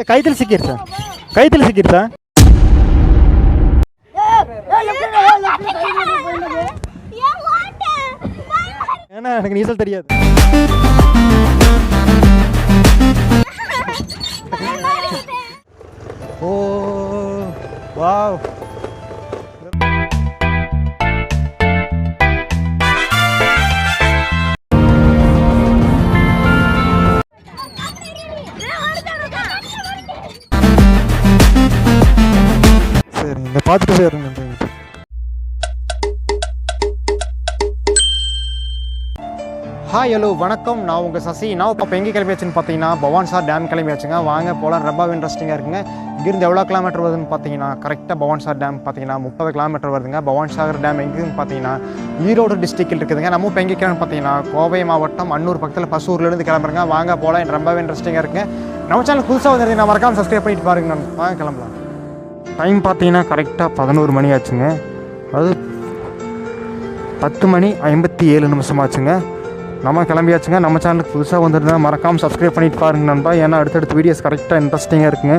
கைத்தில் சிக்கிடுச்சா? கைத்தில் சிக்கிடுச்சா? ஏன்னா எனக்கு நீச்சல் தெரியாது. ஓ வாவ். சரி இங்க பார்த்துட்டு போயிருங்க. ஹாய் ஹலோ வணக்கம், நான் உங்கள் சசி. நான் இப்போ எங்கே கிளம்பியாச்சுன்னு பார்த்தீங்கன்னா பவானிசாகர் டேம் கிளம்பியாச்சுங்க. வாங்க போகலாம். ரொம்ப இன்ட்ரெஸ்டிங்காக இருக்குங்க. இங்கிருந்து எவ்வளோ கிலோமீட்டர் வருதுன்னு பார்த்தீங்கன்னா கரெக்டாக பவானிசாகர் டேம் பார்த்தீங்கன்னா 30 கிலோமீட்டர் வருதுங்க. பவானிசாகர் டேம் எங்கேன்னு பார்த்தீங்கன்னா ஈரோடு டிஸ்ட்ரிக்டில் இருக்குதுங்க. நம்ம இப்போ எங்கே கிளம்புன்னு பார்த்தீங்கன்னா கோவை மாவட்டம் அன்னூர் பக்கத்தில் பசூர்லேருந்து கிளம்புறேங்க. வாங்க போகலாம். ரொம்ப இன்ட்ரெஸ்டிங்காக இருக்குங்க. நம்ம சேனல் புதுசாக வந்துருக்கு, நான் மறக்காமல் சப்ஸ்கிரைப் பண்ணிட்டு பாருங்க. நான் வாங்க கிளம்பலாம். டைம் பார்த்தீங்கன்னா கரெக்டாக 11 மணி ஆச்சுங்க. அது 10 மணி 57 நிமிஷம் ஆச்சுங்க. நம்ம கிளம்பியாச்சுங்க. நம்ம சேனலுக்கு புதுசாக வந்துருந்தா மறக்காமல் சப்ஸ்கிரைப் பண்ணிட்டு பாருங்க நண்பா. ஏன்னா அடுத்தடுத்த வீடியோஸ் கரெக்டாக இன்ட்ரெஸ்டிங்காக இருக்குங்க.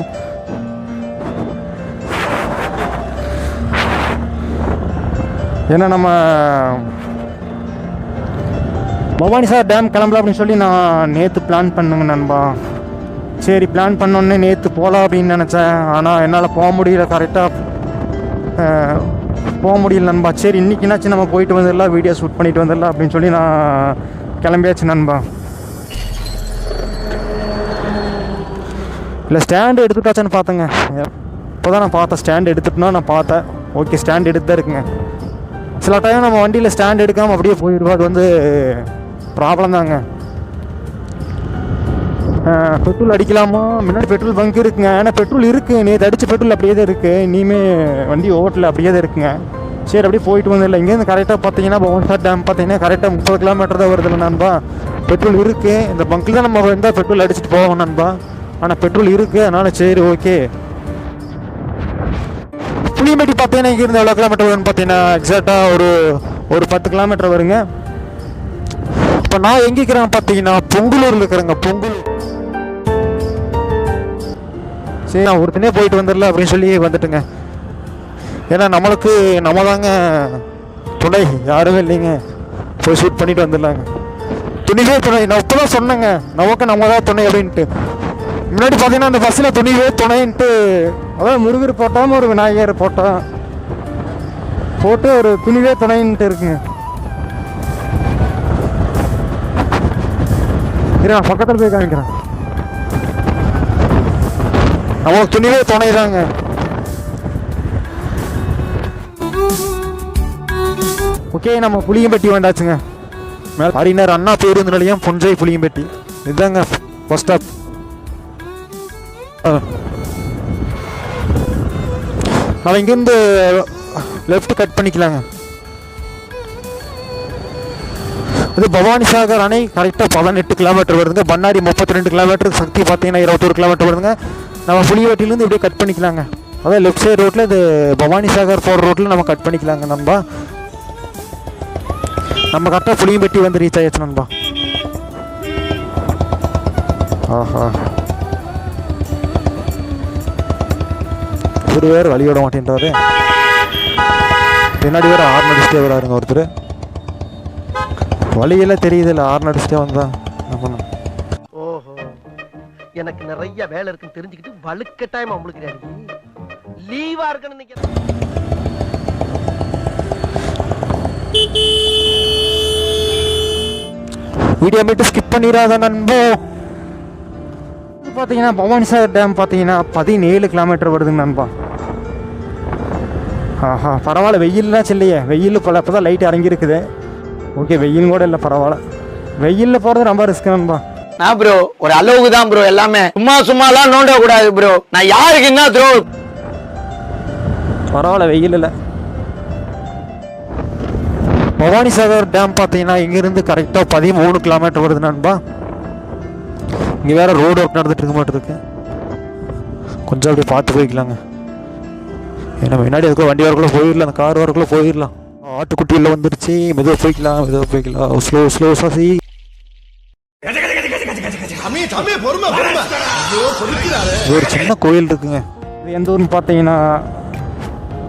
ஏன்னா நம்ம பவானிசாகர் டேம் கிளம்பலாம் அப்படின்னு சொல்லி நான் நேற்று பிளான் பண்ணுங்க நண்பா. சரி பிளான் பண்ணோன்னே நேற்று போகலாம் அப்படின்னு நினச்சேன். ஆனால் என்னால் போக முடியல, கரெக்டாக போக முடியல நண்பா. சரி இன்றைக்கினாச்சும் நம்ம போயிட்டு வந்துடலாம், வீடியோ ஷூட் பண்ணிட்டு வந்துடலாம் அப்படின்னு சொல்லி நான் கிளம்பியாச்சு நண்பா. இல்லை ஸ்டாண்டு எடுத்துட்டாச்சான்னு பார்த்தேங்க. இப்போ தான் நான் பார்த்தேன் ஸ்டாண்டு எடுத்துட்டுனா நான் பார்த்தேன். ஓகே ஸ்டாண்ட் எடுத்து தான் இருக்குங்க. சில டைம் நம்ம வண்டியில் ஸ்டாண்ட் எடுக்காமல் அப்படியே போயிடுவோம், அது வந்து ப்ராப்ளம் தாங்க. பெட்ரோல் அடிக்கலாமா? முன்னாடி பெட்ரோல் பங்க் இருக்குங்க. ஏன்னா பெட்ரோல் இருக்குது, நேற்று அடித்த பெட்ரோல் அப்படியே தான் இருக்குது. இனிமேல் வண்டி ஓட்டல அப்படியே தான் இருக்குங்க. சரி அப்படியே போயிட்டு வந்துடல. இங்கேருந்து கரெக்டாக பார்த்தீங்கன்னா பவானிசாகர் டேம் பார்த்தீங்கன்னா கரெக்டாக 30 கிலோமீட்டர் தான் வருதில்ல நண்பா. பெட்ரோல் இருக்குது, இந்த பங்க்கில் தான் நம்ம வந்தால் பெட்ரோல் அடிச்சுட்டு போவோம் நண்பா. ஆனால் பெட்ரோல் இருக்குது, அதனால் சரி ஓகே. புளியம்பட்டி பார்த்தீங்கன்னா இங்கேருந்து எவ்வளோ கிலோமீட்டர் வரும்னு பார்த்தீங்கன்னா எக்ஸாக்டாக ஒரு 10 கிலோமீட்டர் வருங்க. இப்போ நான் எங்கே இருக்கிறேன் பார்த்தீங்கன்னா பொங்கலூரில் இருக்கிறேங்க. பொங்கலூர். சரி நான் ஒருத்தனே போயிட்டு வந்துடல அப்படின்னு சொல்லி வந்துட்டுங்க. ஏன்னா நம்மளுக்கு நம்ம தாங்க துணை, யாருமே இல்லைங்க. போய் ஷூட் பண்ணிட்டு வந்துடலாங்க. துணிவே துணை. நான் இப்போ தான் சொன்னேங்க நமக்கு நம்ம தான் துணை அப்படின்ட்டு. முன்னாடி பார்த்தீங்கன்னா அந்த பஸ்ஸில் துணிவே துணைன்ட்டு அதாவது முருகர் போட்டோம், ஒரு விநாயகர் போட்டோம் போட்டு ஒரு துணிவே துணைன்ட்டு இருக்குங்க. நான் பக்கத்தில் போய் காமிக்கிறேன். நம்மளுக்கு துணிவே துணை தாங்க. ஓகே நம்ம புளியம்பட்டி வந்தாச்சுங்க. அறிஞர் அண்ணா பேருந்து நிலையம் புஞ்சை புளியம்பட்டி இதுதாங்க பஸ் ஸ்டாப். நம்ம இங்கேருந்து லெஃப்ட் கட் பண்ணிக்கலாங்க. அது பவானிசாகர் அணை கரெக்டாக 18 கிலோமீட்டர் வருதுங்க. பண்ணாரி 32 கிலோமீட்டர், சக்தி பார்த்தீங்கன்னா 21 கிலோமீட்டர் வருதுங்க. நம்ம புளியம்பட்டியிலேருந்து இப்படியே கட் பண்ணிக்கலாங்க. அதாவது லெஃப்ட் சைடு ரோட்டில் இது பவானிசாகர் போகிற ரோட்டில் நம்ம கட் பண்ணிக்கலாங்க நண்பா. நம்ம கரெக்டாக புளியம்பட்டி வந்து ரீச் ஆயாச்சு நண்பா. ஆஹா ஒரு வேறு வழி விட மாட்டேன்றாரு. பின்னாடி வேறு ஆறு அடிச்சுட்டே வராருங்க ஒருத்தர். வழியெல்லாம் தெரியுது இல்லை, ஆறு அடிச்சுட்டே வந்தா என்ன பண்ண. ஓஹோ எனக்கு நிறைய வேலை இருக்குன்னு தெரிஞ்சுக்கிட்டு வலுக்கட்டாயமா உங்களுக்கு லீவா இருக்குன்னு நினைக்கிறேன். வீடியோ மட்டும் ஸ்கிப் பண்ணிடாத நண்போ. பார்த்தீங்கன்னா பவானிசாகர் டேம் பார்த்தீங்கன்னா 17 கிலோமீட்டர் வருதுங்க நண்பா. ஆஹா பரவாயில்ல, வெயில்லாம் இல்லையே. வெயில் போல அப்போ தான் லைட் இறங்கியிருக்குது. ஓகே வெயில் கூட இல்லை, பரவாயில்ல. வெயிலில் போகிறது ரொம்ப ரிஸ்க் நண்பா. நான் ப்ரோ ஒரு அளவுக்கு தான் ப்ரோ, எல்லாமே சும்மாலாம் நோண்ட கூடாது ப்ரோ. நான் யாருக்கு என்ன த்ரோ. பரவாயில்ல வெயில் இல்லை. பவானிசாகர் டேம் பார்த்தீங்கன்னா இங்கேருந்து கரெக்டாக 13 கிலோமீட்டர் வருது நண்பா. இங்கே வேறு ரோடு ஒர்க் நடந்துட்டு இருக்க மாட்டிருக்கு. கொஞ்சம் அப்படியே பார்த்து போய்க்கலாங்க. ஏன்னா முன்னாடி அதுக்குள்ள வண்டி வரக்குள்ளே போயிடலாம், அந்த கார் வரக்குள்ளே போயிடலாம். ஆட்டுக்குட்டியில் வந்துருச்சு. மெதுவாக போய்க்கலாம். Slow sassy. இது ஒரு சின்ன கோயில் இருக்குங்க. இது எந்த ஊர்னு பார்த்தீங்கன்னா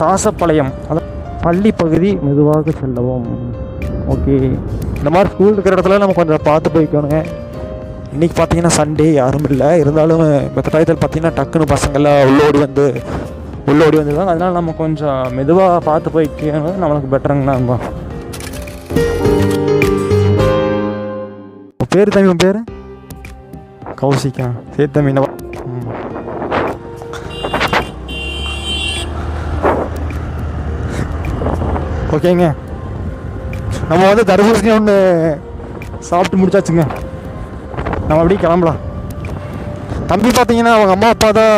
தாசப்பாளையம், அதான் பள்ளி பகுதி. மெதுவாக செல்லவும். ஓகே, இந்த மாதிரி ஸ்கூல் இருக்கிற இடத்துல நம்ம கொஞ்சம் பார்த்து போய்க்கணுங்க. இன்றைக்கி பார்த்தீங்கன்னா சண்டே, யாரும் இல்லை. இருந்தாலும் மற்ற டயத்தில் பார்த்தீங்கன்னா டக்குன்னு பசங்கள்லாம் உள்ளோடி வந்துடுவாங்க. அதனால் நம்ம கொஞ்சம் மெதுவாக பார்த்து போய்க்கணும், நம்மளுக்கு பெட்டருங்கண்ணா. பேர் தம்பி, உன் பேர்? கௌசிக்கா? சரி தம்பி. ஓகேங்க, நம்ம வந்து தர்பூசணி ஒன்று சாப்பிட்டு முடிச்சாச்சுங்க. நம்ம அப்படியே கிளம்பலாம். தம்பி பார்த்தீங்கன்னா அவங்க அம்மா அப்பா தான்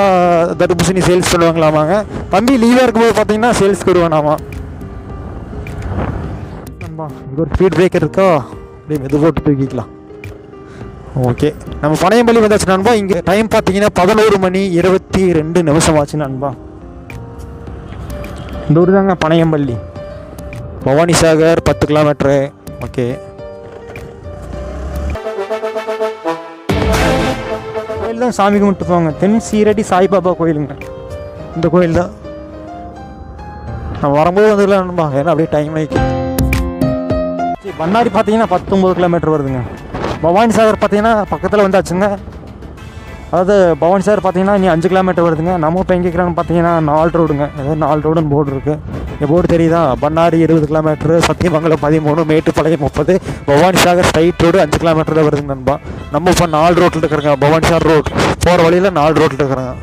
தர்பூசணி சேல்ஸ் பண்ணுவாங்களாமாங்க. தம்பி லீவாக இருக்கும்போது பார்த்தீங்கன்னா சேல்ஸ்க்கு வருவானாமா. நண்பா, இங்கே ஒரு ஸ்பீட் பிரேக்கர் இருக்கா, அப்படியே மெது போட்டு தூக்கிக்கலாம். ஓகே, நம்ம பனையம்பள்ளி வந்தாச்சு நண்பா. இங்கே டைம் பார்த்தீங்கன்னா 11:22 ஆச்சு நண்பா. இந்த ஊர் தாங்க பனையம்பள்ளி. பவானி சாகர் 10 கிலோமீட்ரு. ஓகே, கோயில் தான் சாமி கும்பிட்டு போவாங்க. தென் சீரடி சாய்பாபா கோயிலுங்க. இந்த கோயில் தான் நம்ம வரும்போது வந்துடலாம் நண்பா, ஏன்னா அப்படியே டைம் ஆகிடுச்சு. சரி, பண்ணாரி பார்த்தீங்கன்னா 19 கிலோமீட்டர் வருதுங்க. பவானி சாகர் பார்த்தீங்கன்னா பக்கத்தில் வந்தாச்சுங்க. அதாவது பவானி சாகர் பார்த்தீங்கன்னா இனி 5 கிலோமீட்டர் வருதுங்க. நம்ம இப்போ எங்கே இருக்கிறான்னு பார்த்தீங்கன்னா 4 ரோடுங்க. ஏதாவது 4 ரோடுன்னு போர்டு இருக்குது. இந்த போர்டு தெரியுதா? Bannari 20 kilometre, Sathyamangalam 13, Mettupalayam 30, Bhavani Sagar straight road 5 kilometre தான் வருதுங்க நண்பா. நம்ம இப்போ 4 ரோட்டில் இருக்கிறோங்க. பவானி சாகர் ரோடு போகிற வழியில் 4 ரோட்டில் இருக்கிறோங்க.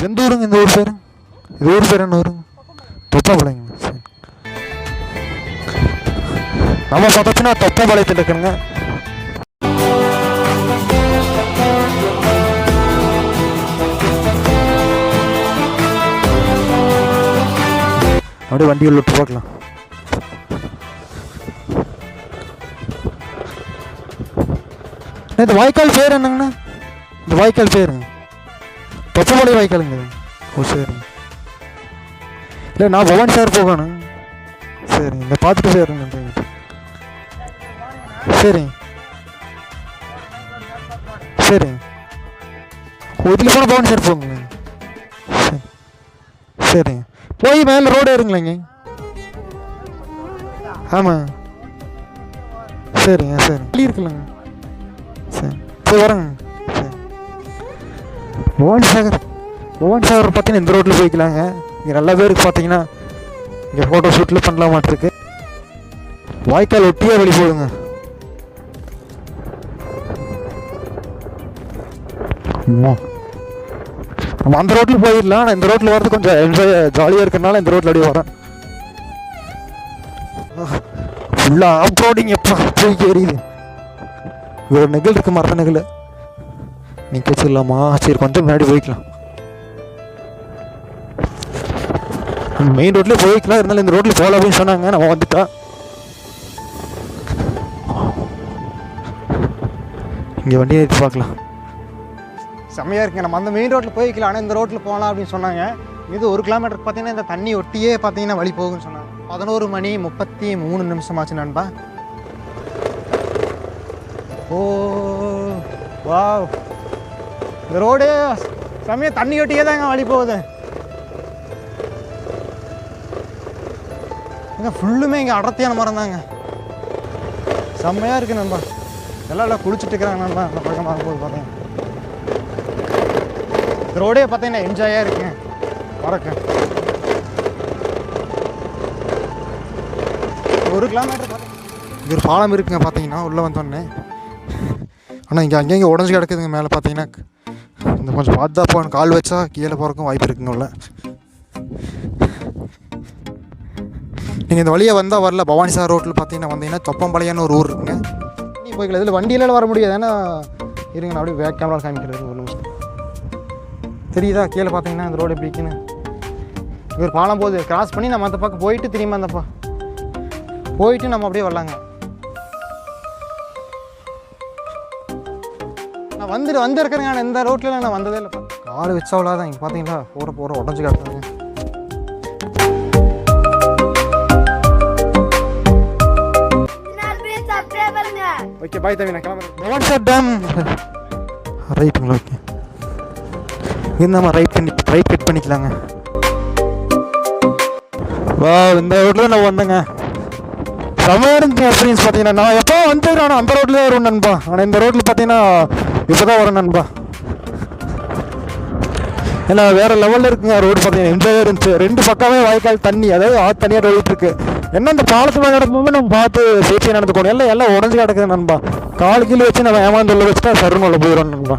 எந்த ஊருங்க இந்த ஊர் பேர்? இது ஊர் பேர் என்ன ஊருங்க? தொப்பப்பாளையங்க. சரி, நம்ம பார்த்தாச்சுன்னா தொப்பப்பாளையத்தில் இருக்குங்க. அப்படியே வண்டி உள்ள விட்டு பார்க்கலாம். இந்த வாய்க்கால் பேர் என்னங்கண்ணா? இந்த வாய்க்கால் பேருங்க தொப்பப்பாளையம் வாய்க்காலுங்க. ஓ சரிங்க. இல்லை, நான் பவானி சார் போகணும். சரி, இந்த பார்த்துட்டு போயிருங்க. சரி சரி, இதில் போனால் பவானி சார் போங்க. சரி சரிங்க, போய் மேலே ரோடு ஏறுங்களேங்க. ஆமாம், சரிங்க. சரி, கிளி இருக்குல்லங்க. சரி சரி, வரேங்க. சரி, பவானி சாகர் பார்த்தீங்கன்னா இந்த ரோட்டில் போய்க்கலாங்க. இங்கே நல்ல பேருக்கு பார்த்தீங்கன்னா இங்கே ஃபோட்டோ ஷூட்டில் பண்ணலாம் மாட்டிருக்கு. வாய்க்கால் ஒட்டியே வழி போடுங்க. நம்ம அந்த ரோட்டில் போயிடலாம். ஆனால் இந்த ரோட்டில் வரது கொஞ்சம் என்ஜாய் ஜாலியாக இருக்கிறனால இந்த ரோட்டில் அப்படியே வரேன். ஃபுல்லாக ஆஃப் ரோடிங். எப்போ போய் எரியுது. ஒரு நெகிழ் இருக்குது, மர நெகிழ். நிற்க வச்சிடலாமா? சரி, கொஞ்சம் முன்னாடி போய்க்கலாம். மெயின் ரோட்லேயே போய்க்கலாம். இருந்தாலும் இந்த ரோட்டில் போகல அப்படின்னு சொன்னாங்க. நம்ம வந்துட்டோம். இங்கே வண்டி ஏற்றி பார்க்கலாம். செம்மையாக இருக்குங்க. நம்ம அந்த மெயின் ரோட்டில் போய்க்கலாம். ஆனால் இந்த ரோட்டில் போகலாம் அப்படின்னு சொன்னாங்க. இது 1 கிலோமீட்டருக்கு பார்த்தீங்கன்னா இந்த தண்ணி ஒட்டியே பார்த்தீங்கன்னா வழி போகுன்னு சொன்னாங்க. 11:33 ஆச்சு நண்பா. ஓ வா, இந்த ரோடு செம்மையாக தண்ணி ஒட்டியே தாங்க வழி போகுது. ஃபுல்லுமே இங்கே அடர்த்தியான மரம் தாங்க. செம்மையாக இருக்குது நண்பா. எல்லாம் குளிச்சுட்டு இருக்கிறாங்க நண்பா. அந்த பக்கமாக போது பார்த்தீங்க. இந்த ரோடே பார்த்தீங்கன்னா என்ஜாயாக இருக்குங்க. வரக்க 1 கிலோமீட்டர் இங்கே ஒரு பாலம் இருக்குங்க. பார்த்தீங்கன்னா உள்ளே வந்தோடனே, ஆனால் இங்கே அங்கேயும் உடஞ்சி கிடக்குதுங்க. மேலே பார்த்தீங்கன்னா இந்த கொஞ்சம் பார்த்தா போகணும். கால் வச்சா கீழே போகிறக்கும் வாய்ப்பு இருக்குங்க உள்ள. நீங்கள் இந்த வழியாக வந்தால் வரல, பவானி சாகர் ரோட்டில் பார்த்தீங்கன்னா வந்தீங்கன்னா தொப்பம்பாளையம்னு ஒரு ஊர் இருக்குங்க. நீ போய்க்கலாம். இதில் வண்டியில வர முடியாது. ஏன்னா இருங்க, நான் அப்படியே பேக் கேமரா காமிக்கிறது. ஒரு நிமிஷம் தெரியுதா? கீழே பார்த்தீங்கன்னா இந்த ரோடு எப்படி இருக்குன்னு. இங்கே ஒரு பாலம் போகுது. கிராஸ் பண்ணி நம்ம அந்த பக்கம் போயிட்டு திரும்ப அந்த போயிட்டு நம்ம அப்படியே வரலாங்க. நான் வந்து இருக்கிறேங்க. ஆனால் இந்த ரோட்டில் நான் வந்ததே இல்லைப்பா. கால் வச்சவளாதான் இங்கே பார்த்தீங்களா போகிற உடஞ்சி கிடக்குதுங்க. சப்ஸ்கிரைப் பண்ணுங்க. ஓகே பாய் தம்பி, நான் கிளம்புறேன். பவானி சார் டேம் ரைட்டுங்களா? ஓகே, நம்ம ரைட் கட் பண்ணிக்கலாங்க. வா, இந்த ரோட்டில் நான் வந்தேங்க. செம்மையாக இருந்துச்சு எக்ஸ்பீரியன்ஸ். பார்த்தீங்கன்னா நான் எப்போ வந்துக்கிறேன், ஆனால் அந்த ரோட்லேயே வரும் நண்பா. ஆனால் இந்த ரோட்டில் பார்த்தீங்கன்னா இப்போ தான் வரும் நண்பா. ஏன்னா வேறு லெவலில் இருக்குங்க ரோடு. பார்த்தீங்கன்னா எம்ஜிஆர் இருந்துச்சு. 2 பக்கமே வாய்க்கால் தண்ணி, அதாவது தண்ணியாக ரோடு இருக்கு. என்ன இந்த பாலத்தில் நடக்கும்போது நம்ம பார்த்து சேஃப்டியாக நடந்துக்கணும். எல்லாம் உடஞ்சி கிடக்குது நண்பா. கால் கீழே வச்சு நம்ம ஏமாந்து உள்ள வச்சுட்டா சருன்னு உள்ள போயிடும் நண்பா.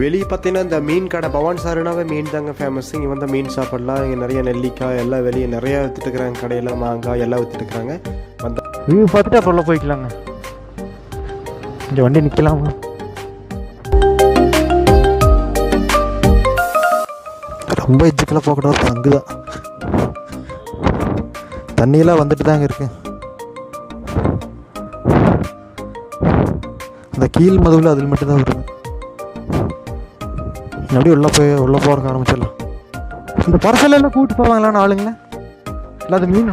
வெளியே பார்த்தீங்கன்னா இந்த மீன் கடை, பவான் சாருனாவே மீன் தாங்க ஃபேமஸ். இங்கே வந்து மீன் சாப்பிடலாம். இங்கே நிறைய நெல்லிக்காய் எல்லாம் வெளியே நிறையா விற்றுட்டு இருக்கிறாங்க. கடையில் மாங்காய் எல்லாம் விற்றுட்டு இருக்கிறாங்க. வந்து வியூ பார்த்துட்டு அப்புறம் உள்ள போய்க்கலாங்க. இங்கே வண்டி நிற்கலாமா? ரொம்ப எஜ்ஜுக்கெல்லாம் போகக்கூடாது, அங்கு தான் தண்ணியெல்லாம் வந்துட்டு தாங்க இருக்கு. அந்த கீழ் மதுவில் அதில் மட்டும்தான் வருது. அப்படியே உள்ளே போகிறக்க ஆரம்பிச்சிடலாம். இந்த பரசலெல்லாம் கூப்பிட்டு போவாங்களான்னு ஆளுங்களே இல்லை, அது மீன்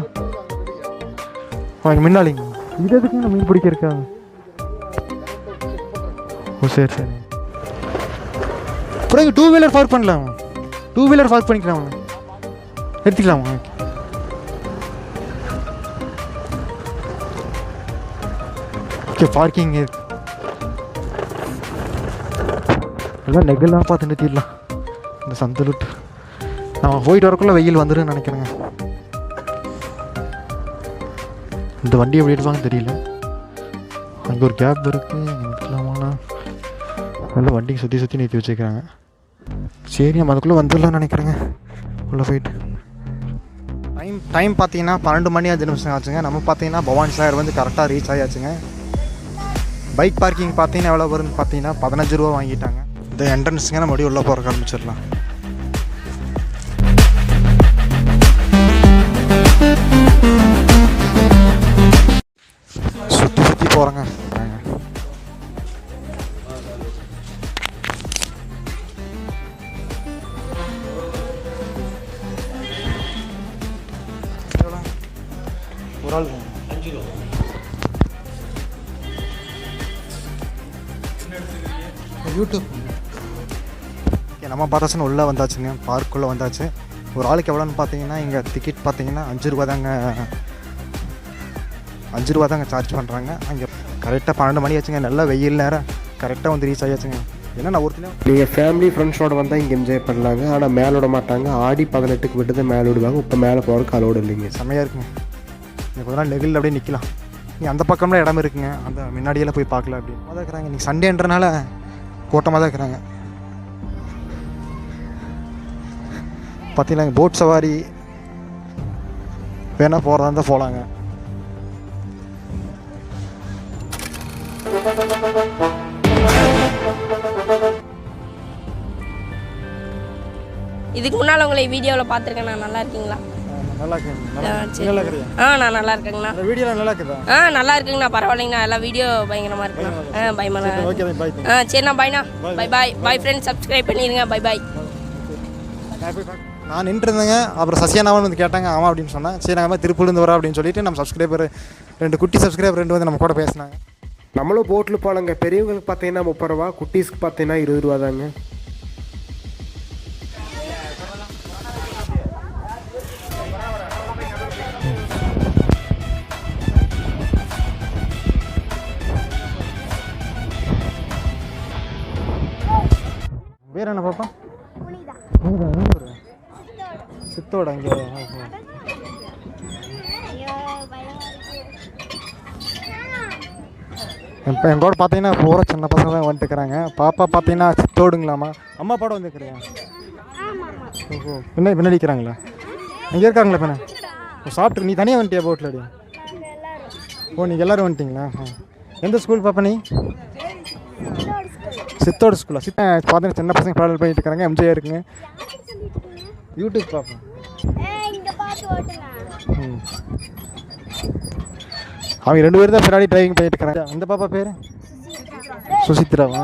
அவங்க முன்னாளிங்க. இது எதுக்குங்க மீன் பிடிக்க இருக்காங்க? ஓ சரி சரி. அப்புறம் இங்கே 2 வீலர் பார்க் பண்ணலாம். 2 வீலர் பார்க் பண்ணிக்கலாமா? எடுத்துக்கலாமா? ஓகே, பார்க்கிங் இருக்கு. எல்லாம் நெகெல்லாம் பார்த்து நிறுத்திடலாம். இந்த சந்தலுட்டு நம்ம போயிட்டு வரக்குள்ள வெயில் வந்துடுன்னு நினைக்கிறேங்க. இந்த வண்டி எப்படி எடுப்பாங்கன்னு தெரியல. அங்கே ஒரு கேப் இருக்குது, அங்கே நிற்கலாமாண்ணா? நல்லா வண்டிக்கு சுற்றி நிறுத்தி வச்சுக்கிறாங்க. சரி, நம்ம அதுக்குள்ளே வந்துடலாம்னு நினைக்கிறேங்க. உள்ளே போயிட்டு டைம் பார்த்தீங்கன்னா 12 மணி 5 நிமிஷம் ஆச்சுங்க. நம்ம பார்த்தீங்கன்னா பவானி சாகர் வந்து கரெக்டாக ரீச் ஆகியாச்சுங்க. பைக் பார்க்கிங் பார்த்தீங்கன்னா எவ்வளோ வருதுன்னு பார்த்தீங்கன்னா 15 ரூபா வாங்கிட்டாங்க. இந்த என்ட்ரன்ஸுங்க நம்ம அப்படியே உள்ளே போகிறக்க ஆரம்பிச்சிடலாம். சுற்றி போகிறேங்க. ஒரு ஆள் 5 ரூபா. யூடியூப் நம்ம பார்த்தாச்சுன்னு உள்ளே வந்தாச்சுங்க. பார்க்குள்ளே வந்தாச்சு. ஒரு ஆளுக்கு எவ்வளோன்னு பார்த்தீங்கன்னா இங்கே டிக்கெட் பார்த்தீங்கன்னா 5 ரூபா தாங்க. 5 ரூபா தாங்க சார்ஜ் பண்ணுறாங்க. அங்கே கரெக்டாக 12 மணி ஆச்சுங்க. நல்லா வெயில் நேரம் கரெக்டாக வந்து ரீச் ஆகியாச்சுங்க. ஏன்னா நான் ஒருத்தர் நீங்கள் ஃபேமிலி ஃப்ரெண்ட்ஸோடு வந்தால் இங்கே என்ஜாய் பண்ணலாங்க. ஆனால் மேலே விட மாட்டாங்க. ஆடி 18க்கு விட்டு தான் மேலே விடுவாங்க. இப்போ மேலே போகிறதுக்கு அலோடு இல்லைங்க. செம்மையாக இருக்குங்க. இங்கே கொஞ்ச நாள் நெகில் அப்படியே நிற்கலாம். நீ அந்த பக்கம்லாம் இடம் இருக்குங்க. அந்த முன்னாடியெல்லாம் போய் பார்க்கல. அப்படி தான் இருக்கிறாங்க. இன்றைக்கி சண்டேன்றனால கூட்டமாக தான் இருக்கிறாங்க. பார்த்தீங்கன்னா போட் சவாரி வேணால் போகிறதா இருந்தால் போகலாங்க. இதுக்கு முன்னால் உங்களை வீடியோவில் பார்த்துருக்கேன். நான் நல்லா இருக்கீங்களா? நல்லா இருக்கேன். நான் நல்லா இருக்கேங்கண்ணா. வீடியோலாம் நல்லா இருக்குதா? நல்லா இருக்குங்கண்ணா. பரவாயில்லைங்கண்ணா. எல்லாம் வீடியோ பயங்கரமாக இருக்குண்ணா. பயமா? சரிண்ணா, பாய்ண்ணா. பாய் ஃப்ரெண்ட்ஸ், சப்ஸ்கிரைப் பண்ணிடுங்க. பாய். நான் நின்றுருந்தேங்க. அப்புறம் சசியானாவன் வந்து கேட்டாங்க. ஆமாம் அப்படின்னு சொன்னேன். சரி, நாங்கள் திருப்பூர்லேருந்து வரோம் அப்படின்னு சொல்லிட்டு நம்ம சப்ஸ்கிரைபர் 2 குட்டி சப்ஸ்கிரைபர் 2 வந்து நம்ம கூட பேசினாங்க. நம்மளும் போட்டில் போகலங்க. பெரியவங்களுக்கு பார்த்தீங்கன்னா 30 ரூபா, குட்டீஸ்க்கு பார்த்தீங்கன்னா 20 ரூபா தாங்க. வேறு என்ன பாப்பா? சித்தோட அங்கே இப்போ எங்கூட பார்த்தீங்கன்னா போகிற சின்ன பசங்க தான் வந்துட்டுக்கிறாங்க. பாப்பா பார்த்தீங்கன்னா சித்தோடுங்களாம்மா. அம்மா பாடம் வந்துருக்குறியா? ஓஹோ, பின்னாடி இருக்கிறாங்களா? இங்கே இருக்காங்களா? பின்ன சாப்பிட்டு நீ தனியாக வந்துட்டியா போட்டில் அடி? ஓ, நீங்கள் எல்லோரும் வந்துட்டிங்களா? எந்த ஸ்கூல் பாப்பா நீ? சித்தோட ஸ்கூலா? பார்த்தீங்கன்னா சின்ன பசங்க ட்ராவல் பண்ணிட்டு இருக்காங்க. எம்ஜிஆர் இருக்குங்க. யூடியூப் பார்ப்பேன். அவங்க 2 பேரும் தான் பின்னாடி டிரைவிங் பண்ணிட்டு இருக்காங்க. அந்த பாப்பா பேர் சுசித்ராவா?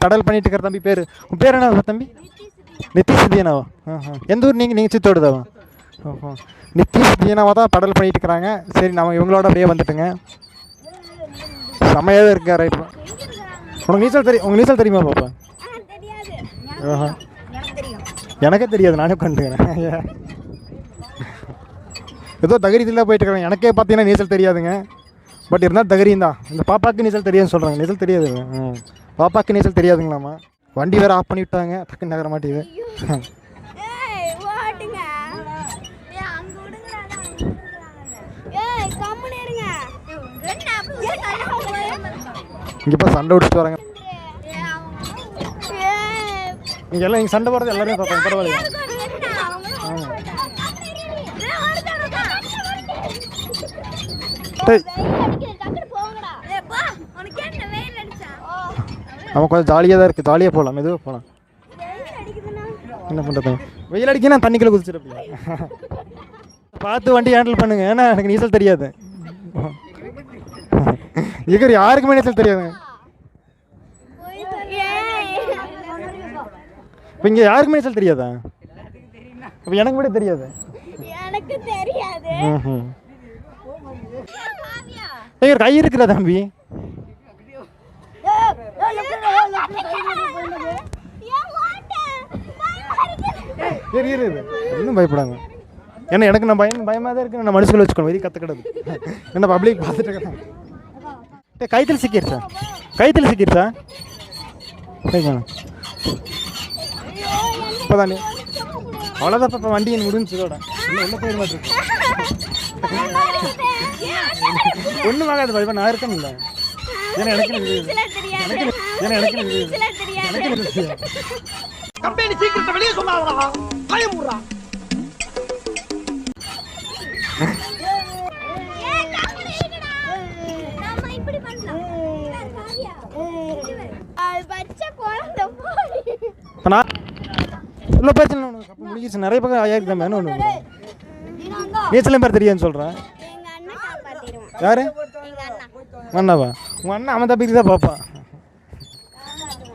கடல் பண்ணிட்டு இருக்கிற தம்பி பேர், உன் பேர் என்ன தம்பி? நிதிஷ் தியானாவா? எந்த ஊர் நீங்கள்? சித்தோடு தாவா? ஓஹோ நித்திஷ் தீனாவாக தான் படல் பண்ணிட்டு இருக்கிறாங்க. சரி நம்ம இவங்களோட அப்படியே வந்துட்டுங்க. செம்மையாகவே இருக்கா. ரைட். உனக்கு நீச்சல் தெரியுமா பாப்பா? ஓஹோ எனக்கே தெரியாது, நானே பண்ணிட்டுக்கிறேன். ஏதோ தகரியத்தில் போயிட்டு இருக்கிறேன். எனக்கே பார்த்தீங்கன்னா நீச்சல் தெரியாதுங்க. பட் இருந்தால் தகரியம் தான். இந்த பாப்பாவுக்கு நீச்சல் தெரியாதுன்னு சொல்கிறாங்க. நீச்சல் தெரியாது. பாப்பாவுக்கு நீச்சல் தெரியாதுங்களாம்மா. வண்டி வேறு ஆஃப் பண்ணி விட்டாங்க, டக்குன்னு நகர மாட்டேங்குது. இங்கே இப்போ சண்டை பிடிச்சிட்டு வராங்க. இங்கே எல்லாம் இங்கே சண்டை போடுறது எல்லாருமே பார்ப்பாங்க. பரவாயில்லையா? அவன் கொஞ்சம் ஜாலியாக தான் இருக்குது. ஜாலியாக போகலாம், மெதுவாக போகலாம். என்ன பண்ணுறது? வெயில் அடிக்க நான் தண்ணிக்குள்ளே குதிச்சிருப்பேன். பார்த்து வண்டி ஹேண்டில் பண்ணுங்க. ஏன்னா எனக்கு நீச்சல் தெரியாது. இங்கே யாருக்குமே நீச்சல் தெரியாதுங்க. இப்போ இங்கே யாருக்குமே நீச்சல் தெரியாதா? இப்போ எனக்கு மட்டும் தெரியாது. எங்க கை இருக்கிறா தம்பி? இன்னும் பயப்படாங்க. ஏன்னா எனக்கு நான் பயமாக தான் இருக்கு. நான் மனுஷங்களை வச்சுக்கணும். வெறி கற்றுக்கிடது. என்ன பப்ளிக் பார்த்துட்டு இருக்கேன். கைத்தில் சிக்கிடுச்சா? கைத்தில் சிக்கிடுச்சா? இப்போதானே அவ்வளோதான். இப்போ வண்டி எனக்கு முடிஞ்சுதோட என்ன போயிட மாட்டேருக்கு. ஒன்றும் வாங்காது பாய். நான் இருக்கேன் இல்லை. ஏன்னா எனக்கு கம்பெனி சீக்கிரத்தை வெளியே சொல்லாதடா. பயமுறா. உள்ள பிரச்சனை முடிஞ்சிச்சு. நிறைய பக்கம் ஆயிருக்கேன். மேனு ஒன்று நீச்சலும் பேர் தெரியாதுன்னு சொல்கிறேன். யாரு அண்ணாவா? உங்கள் அண்ணன் அவன் தப்பிக்கு தான் பார்ப்பான்.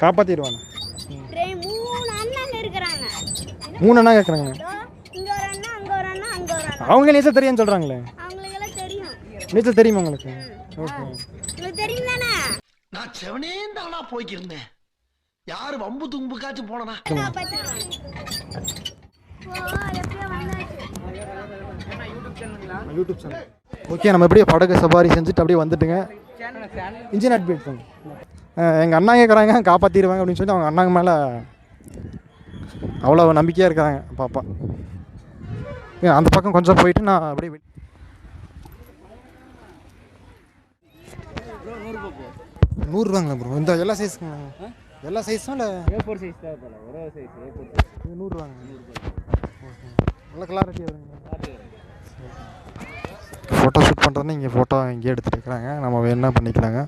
காப்பாற்றிடுவான். 3 அண்ணா கேட்குறாங்க. அவங்க நீச்சல் தெரியும்னு சொல்கிறாங்களே. நீச்சல் தெரியுமா உங்களுக்கு? ஓகே. நான் செவனேந்தானா போய்க்கிருந்தேன். யாரு வம்பு தும்புக்காச்சும் போனா யூடியூப் சேனல். ஓகே நம்ம எப்படியே படகு சவாரி செஞ்சுட்டு அப்படியே வந்துட்டுங்க. இன்ஜின் அட்மிட் பண்ணு. எங்கள் அண்ணா கேட்குறாங்க காப்பாற்றிடுவாங்க அப்படின்னு சொல்லி அவங்க அண்ணாங்க மேலே அவ்வளோ நம்பிக்கையாக இருக்கிறாங்க பாப்பா. அந்த பக்கம் கொஞ்சம் போயிட்டு நான் அப்படியே 100 ரூபாங்களா ப்ரோ? இந்த எல்லா சைஸுங்களா? எல்லா சைஸும் இல்லை A4 சைஸ் தான். ஒரே சைஸ் A4 100 ரூபாங்க. நல்ல கிளாரிட்டி வருங்க. ஃபோட்டோ ஷூட் பண்ணுறதுன்னு இங்கே ஃபோட்டோ இங்கே எடுத்துகிட்டு இருக்கிறாங்க. நம்ம வேணா பண்ணிக்கலாங்க.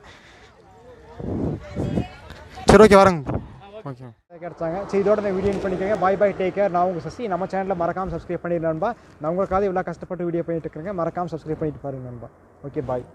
சரி ஓகே வரேங்க. ஓகே கிடச்சாங்க. சரி இதோட நான் வீடியோ பண்ணிக்கோங்க. பாய் பாய், டேக் கேர். நான் உங்கள் சசி. நம்ம சேனலில் மறக்காமல் சப்ஸ்கிரைப் பண்ணிடலாம்பா. நான் உங்களுக்காக இவ்வளோ கஷ்டப்பட்டு வீடியோ பண்ணிட்டு இருக்கிறேங்க. மறக்காமல் சப்ஸ்கிரைப் பண்ணிட்டு பாருங்க நண்பா. Okay bye.